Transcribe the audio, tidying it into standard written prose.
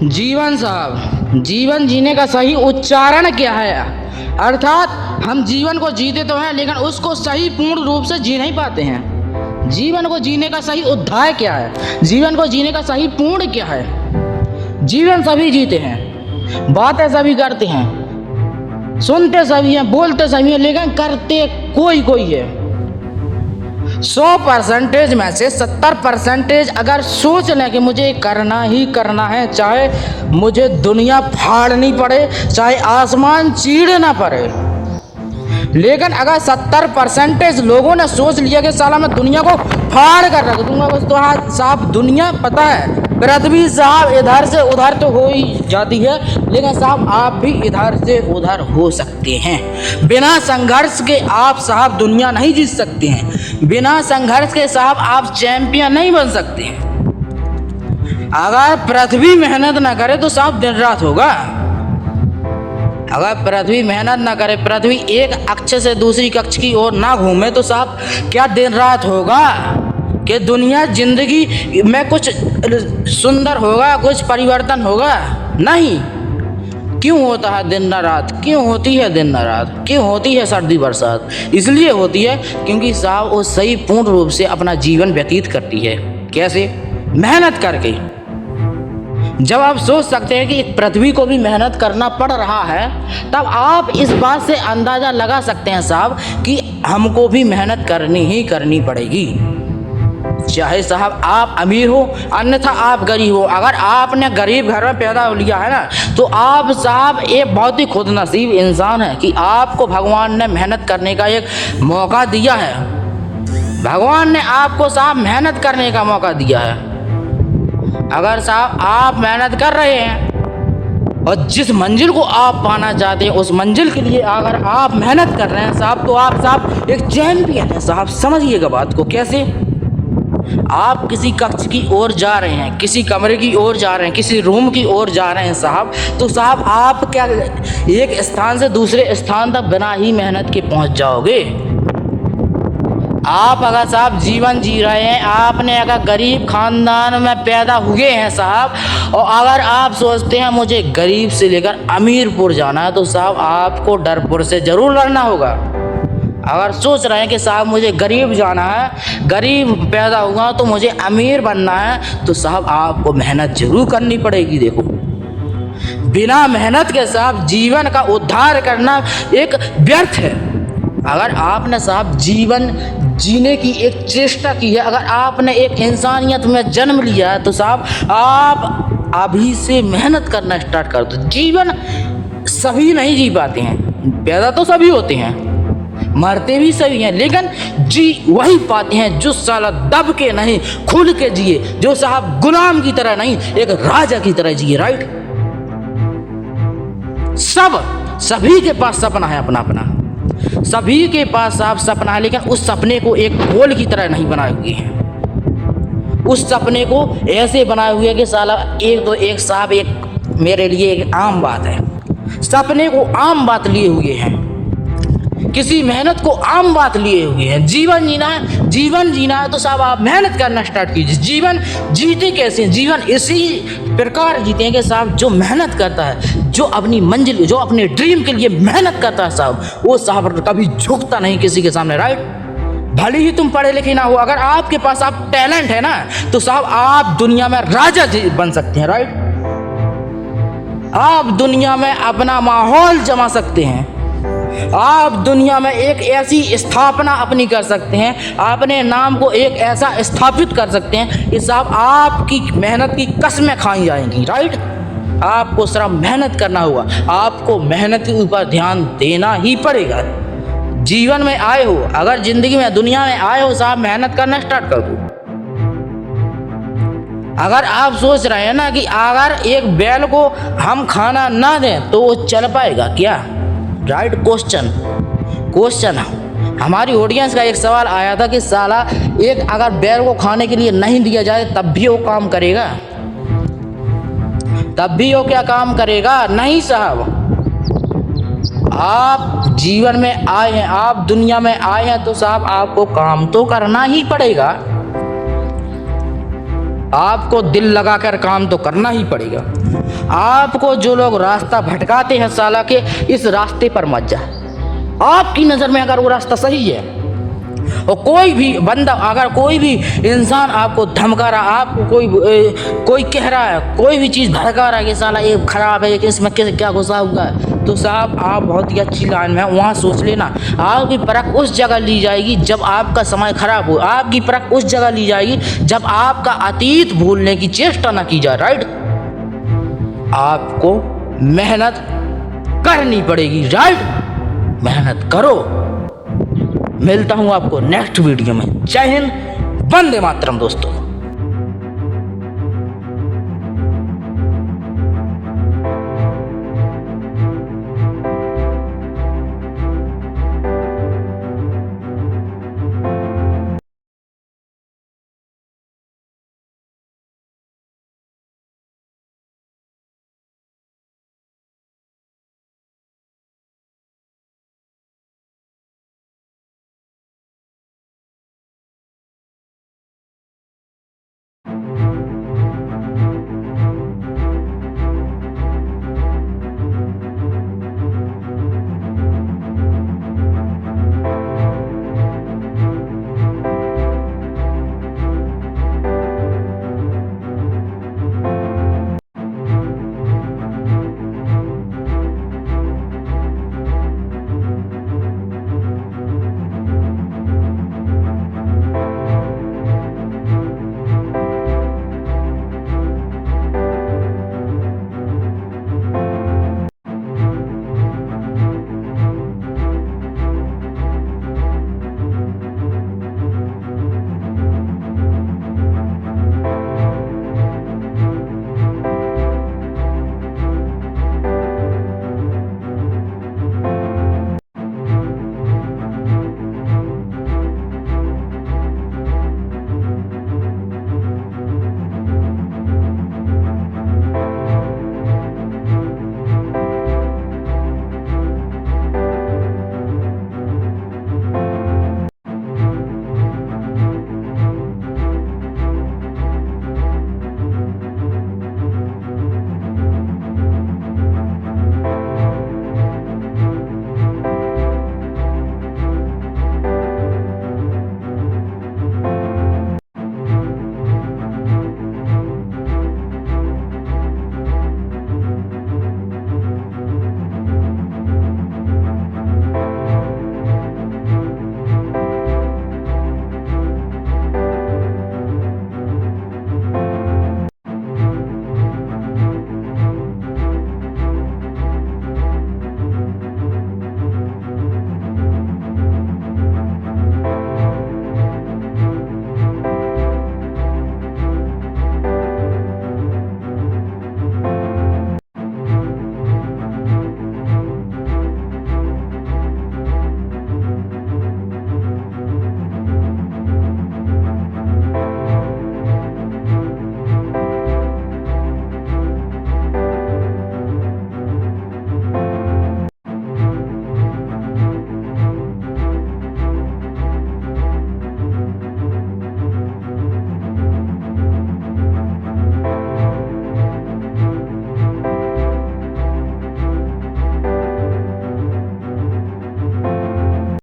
जीवन साहब, जीवन जीने का सही उच्चारण क्या है? अर्थात हम जीवन को जीते तो हैं लेकिन उसको सही पूर्ण रूप से जी नहीं पाते हैं। जीवन को जीने का सही उद्धाय क्या है? जीवन को जीने का सही पूर्ण क्या है? जीवन सभी जीते हैं, बातें सभी करते हैं, सुनते सभी हैं, बोलते सभी हैं, लेकिन करते कोई कोई है। 100% में से 70% अगर सोच लें कि मुझे करना ही करना है, चाहे मुझे दुनिया फाड़नी पड़े, चाहे आसमान चीरना पड़े, लेकिन अगर 70% लोगों ने सोच लिया कि साला मैं दुनिया को फाड़ कर रख दूंगा, बस तो हाँ साहब दुनिया पता है पृथ्वी साहब इधर से उधर तो हो ही जाती है, लेकिन साहब आप भी इधर से उधर हो सकते हैं। बिना संघर्ष के आप साहब दुनिया नहीं जीत सकते हैं। बिना संघर्ष के साहब आप चैंपियन नहीं बन सकते हैं। अगर पृथ्वी मेहनत ना करे तो साहब दिन रात होगा। अगर पृथ्वी मेहनत ना करे, पृथ्वी एक अक्ष से दूसरी कक्ष की ओर ना घूमे तो साहब क्या दिन रात होगा? कि दुनिया जिंदगी में कुछ सुंदर होगा, कुछ परिवर्तन होगा? नहीं। क्यों होता है दिन न रात? क्यों होती है दिन न रात? क्यों होती है सर्दी बरसात? इसलिए होती है क्योंकि साहब वो सही पूर्ण रूप से अपना जीवन व्यतीत करती है। कैसे? मेहनत करके। जब आप सोच सकते हैं कि पृथ्वी को भी मेहनत करना पड़ रहा है, तब आप इस बात से अंदाज़ा लगा सकते हैं साहब कि हमको भी मेहनत करनी ही करनी पड़ेगी। चाहे साहब आप अमीर हो, अन्यथा आप गरीब हो। अगर आपने गरीब घर में पैदा लिया है ना, तो आप साहब एक बहुत ही खुदनसीब इंसान है कि आपको भगवान ने मेहनत करने का एक मौका दिया है। भगवान ने आपको साहब मेहनत करने का मौका दिया है। अगर साहब आप मेहनत कर रहे हैं और जिस मंजिल को आप पाना चाहते हैं उस मंजिल के लिए अगर आप मेहनत कर रहे हैं साहब, तो आप साहब एक चैंपियन है साहब। समझिएगा बात को। कैसे? आप किसी कक्ष की ओर जा रहे हैं, किसी कमरे की ओर जा रहे हैं, किसी रूम की ओर जा रहे हैं साहब, तो साहब आप क्या एक स्थान से दूसरे स्थान तक बिना ही मेहनत के पहुंच जाओगे? आप अगर साहब जीवन जी रहे हैं, आपने अगर गरीब खानदान में पैदा हुए हैं साहब, और अगर आप सोचते हैं मुझे गरीब से लेकर अमीरपुर जाना है, तो साहब आपको डरपुर से ज़रूर लड़ना होगा। अगर सोच रहे हैं कि साहब मुझे गरीब जाना है, गरीब पैदा हुआ तो मुझे अमीर बनना है, तो साहब आपको मेहनत जरूर करनी पड़ेगी। देखो, बिना मेहनत के साहब जीवन का उद्धार करना एक व्यर्थ है। अगर आपने साहब जीवन जीने की एक चेष्टा की है, अगर आपने एक इंसानियत में जन्म लिया है, तो साहब आप अभी से मेहनत करना स्टार्ट कर दो। जीवन सभी नहीं जी पाते हैं। पैदा तो सभी होते हैं, मरते भी सभी हैं, लेकिन जी वही पाते हैं जो साला दब के नहीं, खुल के जिए, जो साहब गुलाम की तरह नहीं, एक राजा की तरह जिए। राइट? सभी के पास सपना है अपना अपना, सभी के पास साहब सपना है, लेकिन उस सपने को एक गोल की तरह नहीं बनाए हुए हैं। उस सपने को ऐसे बनाए हुए कि साला एक साहब एक मेरे लिए एक आम बात है, सपने को आम बात लिए हुए हैं, किसी मेहनत को आम बात लिए हुए हैं। जीवन जीना है तो साहब आप मेहनत करना स्टार्ट कीजिए। जीवन जीते कैसे? जीवन इसी प्रकार जीते हैं कि साहब जो मेहनत करता है, जो अपनी मंजिल, जो अपने ड्रीम के लिए मेहनत करता है साहब, वो साहब कभी झुकता नहीं किसी के सामने। राइट? भले ही तुम पढ़े लिखे ना हो, अगर आपके पास आप टैलेंट है ना, तो साहब आप दुनिया में राजा बन सकते हैं। राइट? आप दुनिया में अपना माहौल जमा सकते हैं। आप दुनिया में एक ऐसी स्थापना अपनी कर सकते हैं, अपने नाम को एक ऐसा स्थापित कर सकते हैं कि साहब आपकी मेहनत की कस्में खाई जाएंगी। राइट? आपको सिर्फ मेहनत करना होगा, आपको मेहनत के ऊपर ध्यान देना ही पड़ेगा। जीवन में आए हो, अगर जिंदगी में दुनिया में आए हो साहब, मेहनत करना स्टार्ट कर दो। अगर आप सोच रहे हैं ना कि अगर एक बैल को हम खाना ना दें तो वो चल पाएगा क्या? राइट? क्वेश्चन हमारी ऑडियंस का एक सवाल आया था कि साला एक अगर बैल को खाने के लिए नहीं दिया जाए तब भी वो काम करेगा? तब भी वो क्या काम करेगा? नहीं साहब। आप जीवन में आए हैं, आप दुनिया में आए हैं, तो साहब आपको काम तो करना ही पड़ेगा। आपको दिल लगाकर काम तो करना ही पड़ेगा। आपको जो लोग रास्ता भटकाते हैं साला के, इस रास्ते पर मत जा। आपकी नज़र में अगर वो रास्ता सही है, और कोई भी बंदा, अगर कोई भी इंसान आपको धमका रहा, आपको कोई कह रहा है, कोई भी चीज़ भड़का रहा है कि साला ये खराब है, कि इसमें क्या घुसा हुआ है, तो साहब आप बहुत ही अच्छी लाइन में वहाँ सोच लेना। आपकी परख उस जगह ली जाएगी जब आपका समय खराब हो। आपकी परख उस जगह ली जाएगी जब आपका अतीत भूलने की चेष्टा ना की जाए। राइट, आपको मेहनत करनी पड़ेगी। राइट, मेहनत करो। मिलता हूँ आपको नेक्स्ट वीडियो में। जय हिंद, वंदे मातरम दोस्तों।